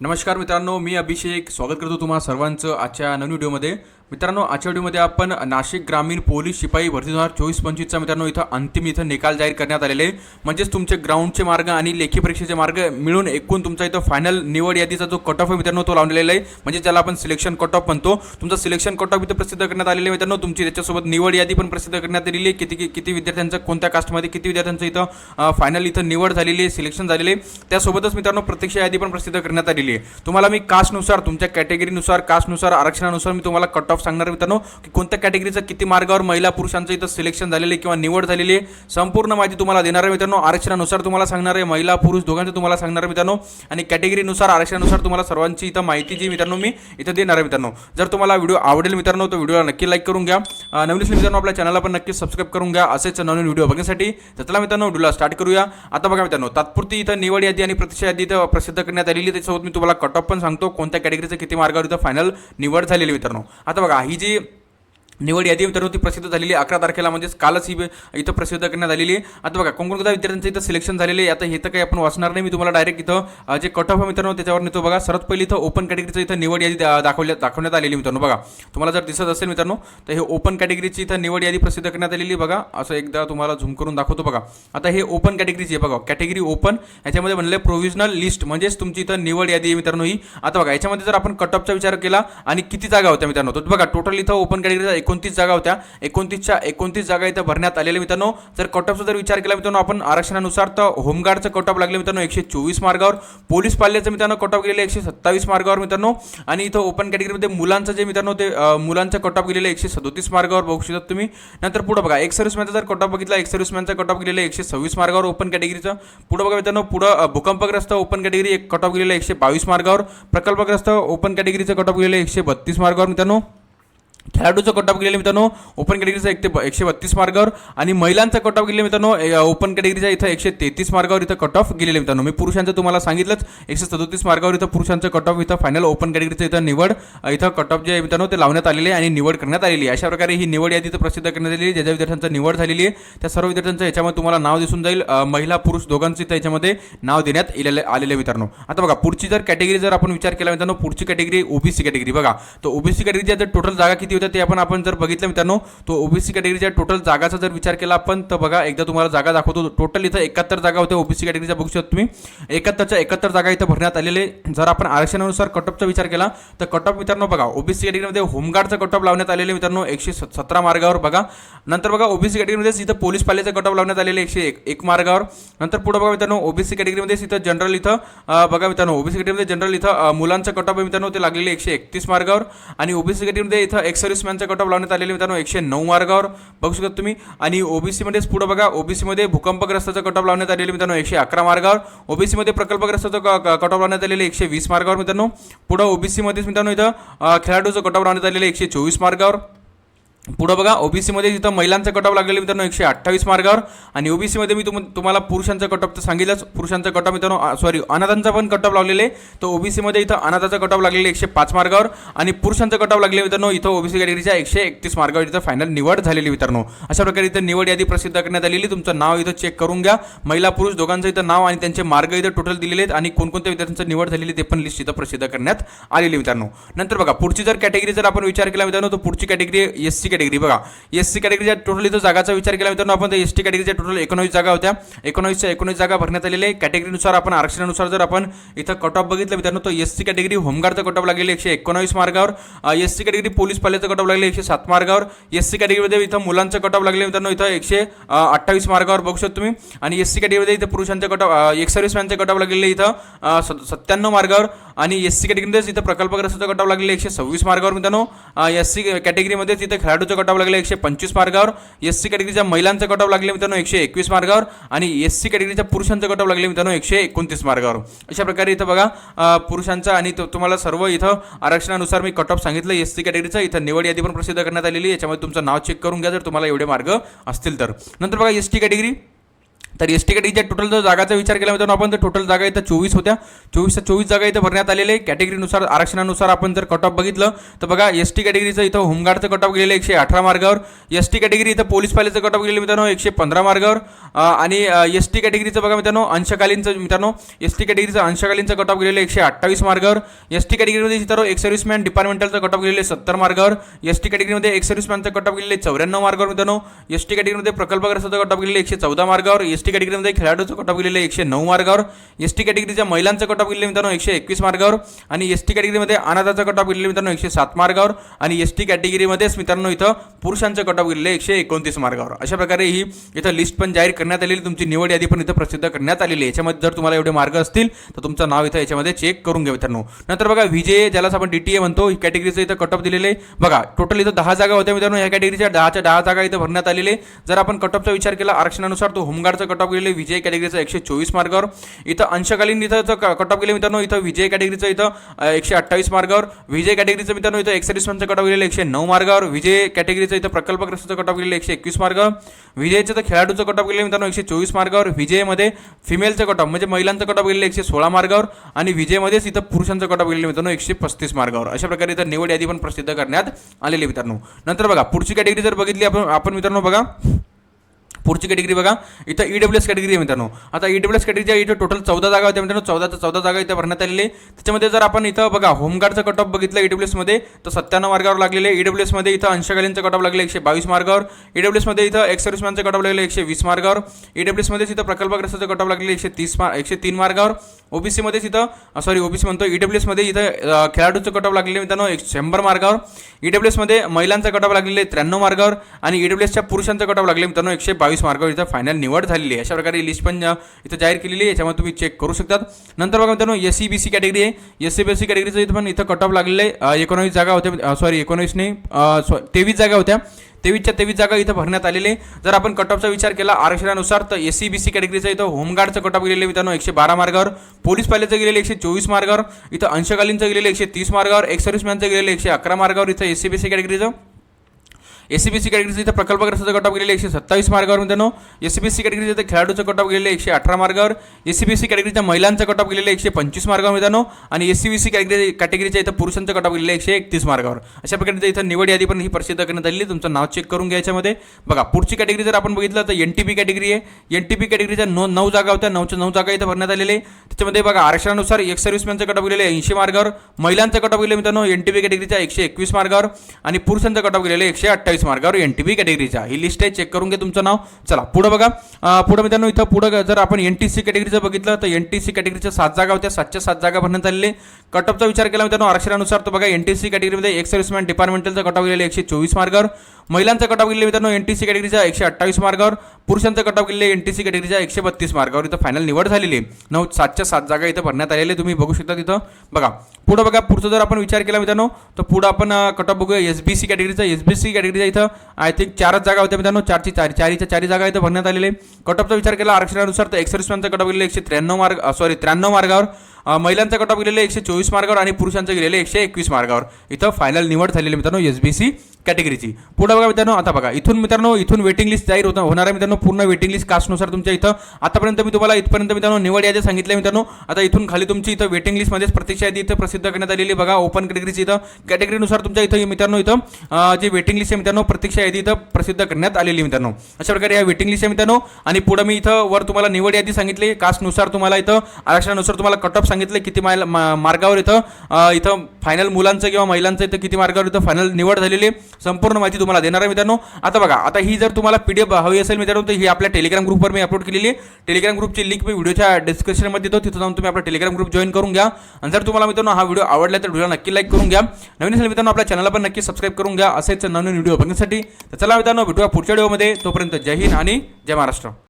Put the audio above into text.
नमस्कार मित्रांनो, मी अभिषेक स्वागत करतो तुम्हा सर्वांचं आजच्या नवीन व्हिडिओमध्ये. मित्रांनो, आजच्या व्हिडिओमध्ये आपण नाशिक ग्रामीण पोलीस शिपाई भरती 2024-25चा मित्रांनो इथं निकाल जाहीर करण्यात आलेले. म्हणजेच तुमचे ग्राउंडचे मार्ग आणि लेखी परीक्षेचे मार्ग मिळून एकूण तुमचा इथं फायनल निवड यादीचा जो कट ऑफ आहे मित्रांनो तो लावलेला आहे. म्हणजे ज्याला आपण सिलेक्शन कट ऑफ म्हणतो. तुमचा सिलेक्शन कट ऑफ इथं प्रसिद्ध करण्यात आलेले मित्रांनो. तुमची त्याच्यासोबत निवड यादी पण प्रसिद्ध करण्यात आलेली आहे. किती विद्यार्थ्यांचं कोणत्या कास्टमध्ये किती विद्यार्थ्यांचं इथं फायनल इथं निवड झालेली आहे, सिलेक्शन झालेले. त्यासोबतच मित्रांनो प्रत्यक्ष यादी पण प्रसिद्ध करण्यात आलेली आहे. तुम्हाला मी कास्टनुसार, तुमच्या कॅटेगरीनुसार, कास्टनुसार, आरक्षणानुसार मी तुम्हाला कट ऑफ सांगणार मित्रांनो की कोणत्या कॅटेगरीचं किती मार्गावर महिला पुरुषांचं इथं सिलेक्शन झालेले किंवा निवड झालेली आहे. संपूर्ण माहिती तुम्हाला देणार आहे मित्रांनो. आरक्षणानुसार तुम्हाला सांगणार आहे, महिला पुरुष दोघांचं तुम्हाला सांगणार आहे मित्रांनो. आणि कॅटेगरीनुसार, आरक्षणानुसार तुम्हाला सर्वांची इथं माहिती जी मित्रांनो मी इथं देणार आहे मित्रांनो. जर तुम्हाला व्हिडिओ आवडेल मित्रांनो तर व्हिडिओला नक्की लाईक करून घ्या. नवीन असले मित्रांनो आपल्या चॅनलला पण नक्की सबस्क्राईब करून घ्या असेच नवीन व्हिडिओ बघण्यासाठी. तर चला मित्रांनो व्हिडिओला स्टार्ट करूया. आता बघा मित्रांनो, तात्पुरती इथं निवड यादी आणि प्रतीक्षा यादी इथं प्रसिद्ध करण्यात आलेली. त्याच्यासोबत मी तुम्हाला कट ऑफ पण सांगतो, कोणत्या कॅटेगरीचं किती मार्गावर इथं फायनल निवड झालेली मित्रांनो. आता बघा, ही जी निवड यादी मित्रांनो ती प्रसिद्ध झालेली 11 तारखेला, म्हणजेच कालच ही इथं प्रसिद्ध करण्यात आलेली आहे. आता बघा कोणकोणत्या विद्यार्थ्यांचं इथं सिलेक्शन झालेले आहे. आता हे तर काही आपण वाचणार नाही, मी तुम्हाला डायरेक्ट इथं जे कट ऑफ आहे मित्रांनो त्याच्यावर नेतो. बघा, सर्वात पहिली इथं ओपन कॅटेगरीचं इथं निवड यादी दाखवण्यात आलेली मित्रांनो. बघा, तुम्हाला जर दिसत असेल मित्रांनो तर हे ओपन कॅटेगरीची इथं निवड यादी प्रसिद्ध करण्यात आलेली. बघा, असं एकदा तुम्हाला झूम करून दाखवतो. बघा, आता हे ओपन कॅटेगरीची आहे. बघा, कॅटेगरी ओपन, याच्यामध्ये म्हणले प्रोव्हिजनल लिस्ट, म्हणजेच तुमची इथं निवड यादी आहे मित्रांनो ही. आता बघा, याच्यामध्ये जर आपण कट ऑफचा विचार केला आणि किती जागा होत्या मित्रांनो, तर बघा टोटल इथं ओपन कॅटेगरीचा 29 जागा होत्या. 29 जागा इथं भरण्यात आलेल्या मित्रांनो. जर कट ऑफचा जर विचार केला मित्रांनो आपण आरक्षणानुसार, तर होमगार्डचं कट ऑफ लागले मित्रांनो 124 मार्गावर. पोलीस पाल्याचं मित्रांनो कट ऑफ गेलेलं 127 मार्गावर मित्रांनो. आणि इथं ओपन कॅटेगरीमध्ये मुलांचं जे मित्रांनो ते मुलांचं कट ऑफ गेलेलं 137 मार्गावर बघू शकता तुम्ही. नंतर पुढे बघा, एक सर्व्हिसमॅनचा जर कट ऑफ बघितला, एक सर्व्हिसमॅनचा कट ऑफ गेलेलं 126 मार्गावर ओपन कॅटेगरीचं. पुढे बघा मित्रांनो, पुढं भूकंपग्रस्त ओपन कॅटेगरी एक कट ऑफ गेलेलं 122 मार्गावर. प्रकल्पग्रस्त ओपन कॅटेगरीचं कट ऑफ गेलेलं 132 मार्गावर मित्रांनो. खेळाडूचं कट ऑफ गेलेलं मित्रांनो ओपन कॅटेगरीचा 132 मार्गावर. आणि महिलांचा कट ऑफ गेलेलं मित्रांनो ओपन कॅटेगरीचा इथं 133 मार्गावर इथं कट ऑफ गेलेले मित्रांनो. मी पुरुषांचं तुम्हाला सांगितलंच 137 मार्गावर इथं पुरुषांचं कट ऑफ इथं फायनल ओपन कॅटेगरीचं इथं निवड इथं कट ऑफ जे आहे मित्रांनो ते लावण्यात आलेले आणि निवड करण्यात आलेली आहे. अशा प्रकारे ही निवड यादी इथं प्रसिद्ध करण्यात आलेली. ज्या विद्यार्थ्यांचं निवड झालेली आहे त्या सर्व विद्यार्थ्यांचं याच्यामध्ये तुम्हाला नाव दिसून जाईल. महिला पुरुष दोघांचं इथं याच्यामध्ये नाव देण्यात आलेले मित्रांनो. आता बघा, पुढची जर कॅटेगरी जर आपण विचार केला मित्रांनो, पुढची कॅटेगरी ओबीसी कॅटेगरी. बघा, तर ओबीसी कॅटेगरीच्या जर टोटल जागा किती होत्या ते आपण जर बघितलं मित्रांनो, तो ओबीसी कॅटेगरीच्या टोटल जागाचा जर विचार केला आपण, तर बघा एकदा तुम्हाला जागा दाखवतो. टोटल इथं 71 जागा होत्या ओबीसी कॅटेगरीच्या, बघू शकता तुम्ही. 71 जागा इथं भरण्यात आलेले. जर आपण आरक्षणानुसार कट ऑफचा विचार केला तर कट ऑफ मित्रांनो बघा, ओबीसी कॅटेगरीमध्ये होमगार्डचा कट ऑफ लावण्यात आलेले मित्रांनो 117 मार्गावर. बघा, नंतर बघा ओबीसी कॅटेगरीमध्ये इथं पोलीस पाल्याचा कट ऑफ लावण्यात आलेले 101 मार्गावर. नंतर पुढे बघा मित्रांनो, ओबीसी कॅटेगरीमध्ये इथं जनरल इथं बघा मित्रांनो, ओबीसी कॅटेगरीमध्ये जनरल इथं मुलांचं कट ऑफ मित्रांनो ते लागलेले 131 मार्गावर. आणि ओबीसी कॅटेगरीमध्ये इथं एक्स सर्व्हिसमॅनचा कट ऑफ लावण्यात आलेले मित्रांनो 109 मार्गावर बघू शकता तुम्ही. आणि ओबीसीमध्येच पुढे बघा, ओबीसीमध्ये भूकंपग्रस्ताचं कट ऑफ लावण्यात आलेले मित्रांनो 111 मार्गावर. ओबीसीमध्ये प्रकल्पग्रस्ताचं कट ऑफ लावण्यात आलेले 120 मार्गावर मित्रांनो. पुढे ओबीसीमध्येच मित्रांनो इथं खेळाडूचं कट ऑफ लावण्यात आलेले 124 मार्गावर. पुढं बघा, ओबीसीमध्ये इथं महिलांचं कट ऑफ लागलेलं मित्रांनो 128 मार्गावर. आणि ओबीसीमध्ये मी तुम्हाला पुरुषांचं कट ऑफ तर सांगितलंच. पुरुषांचं कट ऑफ मित्रांनो अनाथांचा पण कट ऑफ लावलेले. तर ओबीसीमध्ये इथं अनाथाचा कट ऑफ लागलेले 105 मार्गावर. आणि पुरुषांचं कट ऑफ लागले मित्रांनो इथं ओबीसी कॅटेगरीच्या 131 मार्गावर इथं फायनल निवड झालेली मित्रांनो. अशा प्रकारे इथं निवड यादी प्रसिद्ध करण्यात आलेली. तुमचं नाव इथं चेक करून घ्या. महिला पुरुष दोघांचं इथं नाव आणि त्यांचे मार्ग इथं टोटल दिलेले आहेत. आणि कोणकोणत्या विद्यार्थ्यांचं निवड झालेली ते पण लिस्ट इथं प्रसिद्ध करण्यात आलेली मित्रांनो. नंतर बघा, पुढची जर कॅटेगरी जर आपण विचार केला मित्रांनो, तर पुढची कॅटेगरी एससी कॅटेगरी. बघा, एससी कॅटेगरीच्या टोटल इथं जागाचा विचार केला मित्रांनो आपण, तर एसटी कॅटेगरीच्या टोटल 19 जागा होत्या. 19 जागा भरण्यात आलेल्या. कॅटेगरीनुसार आपण आरक्षणानुसार जर आपण इथं कट ऑफ बघितलं मित्रांनो, तर एससी कॅटेगरी होमगार्डचा कट ऑफ लागलेले 119 मार्गावर. एससी कॅटेगरी पोलीस पाल्याचं कट ऑफ लागले 107 मार्गावर. एससी कॅटेगरीमध्ये इथं मुलांचं कट ऑफ लागले मित्रांनो इथं 128 मार्गावर बघू शकता तुम्ही. आणि एससी कॅटेगरीमध्ये इथं पुरुषांचं कट ऑफ, एक सर्व्हिसमॅनचं कट ऑफ लागलेले इथं 97 मार्गावर. आणि एससी कॅटेगरीमध्ये इथं प्रकल्पग्रस्ताचं कट ऑफ लागले 126 मार्गावर मित्रांनो. एससी कॅटेगरीमध्ये तिथं खेळाडूचं कट ऑफ लागले 125 मार्गावर. एससी कॅटेगरीच्या महिलांचं कट ऑफ लागले मित्रांनो 121 मार्गावर. आणि एससी कॅटेगरीच्या पुरुषांचं कट ऑफ लागले मित्रांनो 129 मार्गावर. अशा प्रकारे इथं बघा पुरुषांचा आणि तुम्हाला सर्व इथं आरक्षणानुसार मी कट ऑफ सांगितलं एससी कॅटेगरीचं. इथं निवड यादी पण प्रसिद्ध करण्यात आलेली. याच्यामध्ये तुमचं नाव चेक करून घ्या जर तुम्हाला एवढे मार्ग असतील तर. नंतर बघा एसटी कॅटेगरी. तर एस टी कॅटेगरीच्या टोटल जर जागाचा विचार केला मित्रांनो आपण, तर टोटल जागा इथं 24 होत्या. 24 जागा इथं भरण्यात आलेले. कॅटेगरीनुसार आरक्षणानुसार आपण जर कट ऑफ बघितलं तर बघा, एस टी कॅटेगरीचं इथं होमगार्डचं कट ऑफ गेलेलं 118 मार्गावर. एस टी कॅटेगरी इथं पोलीस पाल्याचं कट ऑफ गेलेलं मित्रांनो 115 मार्गावर. आणि एस टी कॅटेगरीचं बघा मित्रांनो अंशकालीनचं मित्रांनो, एस टी कॅटेगरीचं अंशकालीनचं कट ऑफ गेलेलं 128 मार्गावर. एस टी कॅटेगरीमध्ये मित्रांनो एक सर्व्हिसमॅन डिपार्टमेंटलचं कट ऑफ गेलेले 70 मार्गावर. एस टी कॅटेगरीमध्ये एक सर्व्हिसमॅनचं कट ऑफ गेलेले 94 मार्गावर मित्रांनो. एस टी कॅटेगरीमध्ये प्रकल्पग्रस्ताचं कट ऑफ गेलेले 114 मार्गावर. एस टी कॅटेगरीमध्ये खेळाडूचं कट ऑफ गेलेले 109 मार्गावर. एस टी कॅटेगरीच्या महिलांचं कट ऑफ गेलेले मित्रांनो 121 मार्गावर. आणि एस टी कॅटेगरीमध्ये अनाथाचं कट ऑफ गेलेले मित्रांनो 107 मार्गावर. आणि एस टी कॅटेगरीमध्येच मित्रांनो इथं पुरुषांचं कट ऑफ गेलेले 129 मार्गावर. अशा प्रकारे ही इथं लिस्ट पण जाहीर करण्यात आलेली, तुमची निवड यादी पण इथं प्रसिद्ध करण्यात आलेली आहे. याच्यामध्ये जर तुम्हाला एवढे मार्ग असतील तर तुमचं नाव इथं याच्यामध्ये चेक करून घ्या मित्रांनो. नंतर बघा व्हीजे, ज्याला आपण डीटीए म्हणतो, ही कॅटेगरीचं इथं कट ऑफ दिलेले बघा. टोटल इथं 10 जागा होत्या मित्रांनो. या कॅटेगरीच्या 10 जागा इथं भरण्यात आलेले. जर आपण कट ऑफचा विचार केला आरक्षणानुसार तो होमगार्डचं कट ऑफ गेलेले व्हीजे कॅटेगरीचं 124 मार्गावर. इथं अंशकालीन इथं कट ऑफ गेले मित्रांनो, इथं व्हीजे कॅटेगरीचं इथं 128 मार्गावर. व्हीजे कॅटेगरीचं मित्रांनो इथं एक्सर्व्हिसमॅनचं कट ऑफ गेलेलं 109 मार्गावर. व्हीजे कॅटेगरीचं इथं प्रकल्पग्रस्ताचं कट ऑफ गेलेलं 121 मार्गावर. व्हीजेचं तर खेळाडूचं कट ऑफ गेले मित्रांनो 124 मार्गावर. व्हीजेमध्ये फिमेलचं कट ऑफ म्हणजे महिलांचं कट ऑफ गेलेलं 116 मार्गावर. आणि व्हीजेमध्येच इथं पुरुषांचं कट ऑफ गेलेलं मित्रांनो 135 मार्गावर. अशा प्रकारे इथं निवड यादी पण प्रसिद्ध करण्यात आलेली मित्रांनो. नंतर बघा पुढची कॅटेगरी जर बघितली आपण मित्रांनो बघा, पुढची कॅटेगरी बघा, इथं ईडब्ल्यूएस कॅटेगरी आहे मित्रांनो. आता ईडब्ल्यूएस कॅटेगरीच्या इथं टोटल 14 जागा होत्या मित्रांनो. 14 जागा इथं भरण्यात आलेले. त्याच्यामध्ये जर आपण इथं बघा होमगार्डचं कट ऑफ बघितलं ईडब्ल्यूएसमध्ये तर 97 मार्गावर लागलेले. ईडब्ल्यूएसमध्ये इथं अंशकालीनचं कट ऑफ लागले 122 मार्गावर. ईडब्ल्यूएसमध्ये इथं एक्स सर्व्हिसमॅनचं कट ऑफ लागले 120 मार्गावर. ईडब्ल्यूएसमध्ये इथं प्रकल्पग्रस्ताचं कट ऑफ लागले 103 मार्गावर. ओबीसीमध्ये इथं ओबीसी म्हणतो ईडब्ल्यूएसमध्ये इथं खेळाडूचं कट ऑफ लागलेले मित्रांनो 100 मार्गावर. ईडब्ल्यूएसमध्ये महिलांचं कट ऑफ लागलेले 93 मार्गावर. आणि ईडब्ल्यूएसच्या पुरुषांचं कट ऑफ लागले मित्रांनो 122 मार्गावर. इथं फायनल निवड झालेली आहे. अशा प्रकारे लिस्ट पण इथं जाहीर केलेली आहे, याच्यामध्ये तुम्ही चेक करू शकतात. नंतर बघा मित्रांनो S C B C category आहे. एस सी बी सी कॅटेगरीचं इथं पण इथं कट ऑफ लागलेले 19 जागा होत्या. 23 जागा होत्या. 23 जागा इथं भरण्यात आलेले. जर आपण कट ऑफचा विचार केला आरक्षणानुसार तर एस सी बी सी कॅटेगरीचं इथं होमगार्डचं कट ऑफ गेलेले मित्रांनो 112 मार्गावर. पोलीस पाल्याचं गेलेले 124 मार्गावर. इथं अंशकालीनचं गेलेले 130 मार्गावर. एक्स सर्व्हिसमॅनचं गेलेले 111 मार्गावर. इथं एस सी बी सी कॅटेगरीचं एससीबीसी कॅटेगरीचं इथं प्रकल्पग्रस्ताचं कट ऑफ गेलेले 127 मार्गावर मित्रांनो. एससीबीसी कॅटेगरीचं इथं खेळाडूचं कट ऑफ गेलेले 118 मार्गावर. एससीबीसी कॅटेगरीच्या महिलांचं कट ऑफ गेलेले 125 मार्गावर मित्रांनो. आणि एससीबीसी कॅटेगरीच्या इथं पुरुषांचं कट ऑफ गेलेले 131 मार्गावर. अशा प्रकारे इथं निवड यादी पण ही प्रसिद्ध करण्यात आलेली. तुमचं नाव चेक करून घ्यायच्यामध्ये बघा. पुढची कॅटेगरी जर आपण बघितलं तर एनटीपी कॅटेगरी आहे. एनटीपी कॅटेगरीच्या 9 जागा होत्या. 9 जागा इथं भरण्यात आलेले. त्याच्यामध्ये बघा आरक्षणानुसार एक सर्व्हिसमॅनचं कट ऑफ गेलेले 80 मार्गावर. महिलांचं कट ऑफ गेले मित्रांनो एनटीपी कॅटेगरीच्या 121 मार्गावर. आणि पुरुषांचं कट ऑफ गेलेले 128 मार्गावर एनटीपी कॅटेगरीचा. ही लिस्ट आहे, चेक करून घ्या तुमचं नाव. चला पुढे बघा. पुढे मित्रांनो इथं पुढे जर आपण एनटीसी कॅटेगरीचं बघितलं तर एनटीसी कॅटेगरीच्या 7 जागा होत्या. 7च्या 7 जागा भरण्यात आलेले. कट ऑफचा विचार केला मित्रांनो आरक्षणानुसार तर बघा एनटीसी कॅटेगरीमध्ये एक सर्व्हिसमॅन डिपार्टमेंटलचा कट ऑफ गेलेले 124 मार्गावर. महिलांचा कट ऑफ गेलेले मित्रांनो एनटीसी कॅटेगरीच्या 128 मार्गावर. पुरुषांचा कट ऑफ गेलेले एनटीसी कॅटेगरीच्या 132 मार्गावर. इथं फायनल निवड झालेली आहे. 7च्या 7 जागा इथं भरण्यात आलेले तुम्ही बघू शकता तिथं बघा. पुढे बघा पुढचं जर आपण विचार केला मित्रांनो तर पुढे आपण कट ऑफ बघूया एसबीसी कॅटेगरीचा. एसबीसी कॅटेगरीचा इथं आय थिंक 4च जागा होत्या मित्रांनो. 4 जागा इथं भरण्यात आलेले. कट ऑफचा विचार केला आरक्षणानुसार तर एक्स सर्व्हिसमॅनचा कट ऑफ गेलेले 93 मार्गावर. महिलांचा कट ऑफ गेलेले 124 मार्गावर. आणि पुरुषांचं गेलेले 121 मार्गावर. इथं फायनल निवड झालेली मित्रांनो एसबीसी कॅटेगरीची. पुढे बघा मित्रांनो आता बघा इथून वेटिंग लिस्ट जाहीर होणार आहे मित्रांनो. पूर्ण वेटिंग लिस्ट कास्टनुसार तुमच्या इथं आतापर्यंत मी तुम्हाला इथपर्यंत मित्रांनो निवड यादी सांगितलं मित्रांनो. आता इथून खाली तुमची इथं वेटिंग लिस्टमध्येच प्रतीक्षा यादी इथं प्रसिद्ध करण्यात आलेली बघा. ओपन कॅटेगरीची इथं कॅटेगरीनुसार तुमच्या इथं मित्रांनो इथं जी वेटिंग लिस्ट आहे मित्रांनो प्रतीक्षा यादी इथं प्रसिद्ध करण्यात आलेली मित्रांनो. अशा प्रकारे या वेटिंग लिस्ट आहे मित्रांनो. आणि पुढे मी इथं वर तुम्हाला निवड यादी सांगितली. कास्टनुसार तुम्हाला इथं आरक्षणानुसार तुम्हाला कट ऑफ सांगितले किती मार्गावर इथं फायनल मुलांचं किंवा महिलांचं इथं किती मार्गावर इथं फायनल निवड झालेली संपूर्ण माहिती तुम्हाला देणार आहे मित्रांनो. आता बघा आता ही जर तुम्हाला पीडीएफ हवी असेल मित्रांनो तर ही आपल्या टेलिग्राम ग्रुपवर मी अपलोड केलेली आहे. टेलिग्राम ग्रुपची लिंक मी व्हिडिओच्या डिस्क्रिप्शनमध्ये देतो. तिथं जाऊन तुम्ही आपला टेलिग्राम ग्रुप जॉईन करून घ्या. आणि जर तुम्हाला मित्रांनो हा व्हिडिओ आवडला तर व्हिडिओ नक्की लाईक करून घ्या. नवीन असेल मित्रांनो आपल्या चॅनलला पण नक्की सबस्क्राईब करून घ्या असेच नवीन व्हिडिओ बघण्यासाठी. तर चला मित्रांनो भेटूया पुढच्या व्हिडिओमध्ये. तोपर्यंत जय हिंद आणि जय महाराष्ट्र.